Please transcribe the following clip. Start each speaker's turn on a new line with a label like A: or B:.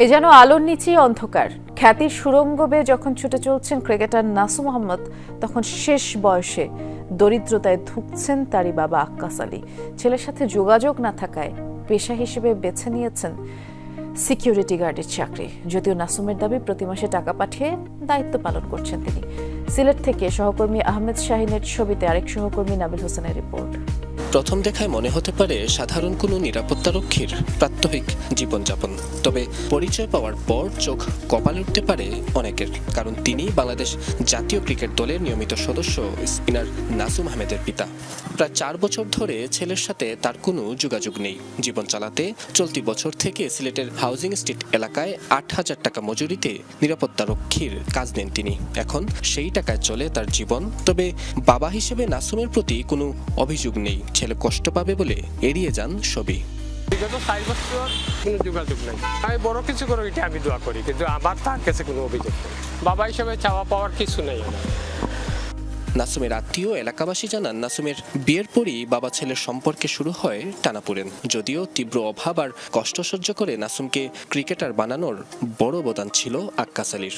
A: এ যেন আলোর নিচেই অন্ধকার। খ্যাতির সুড়ঙ্গ বেয়ে যখন ছুটে চলছেন ক্রিকেটার নাসুম আহমেদ, তখন শেষ বয়সে দরিদ্রতায় ধুঁকছেন তারই বাবা আক্কাস আলী। ছেলের সাথে যোগাযোগ না থাকায় পেশা হিসেবে বেছে নিয়েছেন সিকিউরিটি গার্ডের চাকরি। যদিও নাসুমের দাবি প্রতি মাসে টাকা পাঠিয়ে দায়িত্ব পালন করছেন তিনি। সিলেট থেকে সহকর্মী আহমেদ শাহিনের ছবিতে আরেক সহকর্মী নাবিল হোসেনের রিপোর্ট।
B: প্রথম দেখায় মনে হতে পারে সাধারণ কোনো নিরাপত্তারক্ষীর প্রাত্যহিক জীবনযাপন। তবে পরিচয় পাওয়ার পর চোখ কপালে উঠতে পারে অনেকের, কারণ তিনি বাংলাদেশ জাতীয় ক্রিকেট দলের নিয়মিত সদস্য স্পিনার নাসুম আহমেদের পিতা। প্রায় 4 বছর ধরে ছেলের সাথে তার কোনো যোগাযোগ নেই। জীবন চালাতে চলতি বছর থেকে সিলেটের হাউজিং স্ট্রিট এলাকায় 8,000 টাকা মজুরিতে নিরাপত্তারক্ষীর কাজ নেন তিনি। এখন সেই টাকায় চলে তার জীবন। তবে বাবা হিসেবে নাসুমের প্রতি কোনো অভিযোগ নেই। ছেলে কষ্ট পাবে বলে এড়িয়ে যান সবই।
C: বিগত 4 বছর কোনো যোগাযোগ নেই। আমি বড় কিছু করে এটা আমি দোয়া করি, কিন্তু আমার তার কাছে কোনো অভিযোগ নেই। বাবা হিসেবে চাওয়া পাওয়ার কিছু নেই আমার।
B: নাসুমের আত্মীয় এলাকাবাসী জানান, নাসুমের বিয়ের পরই বাবা ছেলের সম্পর্কে শুরু হয় টানাপোড়েন। যদিও তীব্র অভাব আর কষ্ট সহ্য করে নাসুমকে ক্রিকেটার বানানোর বড় অবদান ছিল আক্কাস আলীর।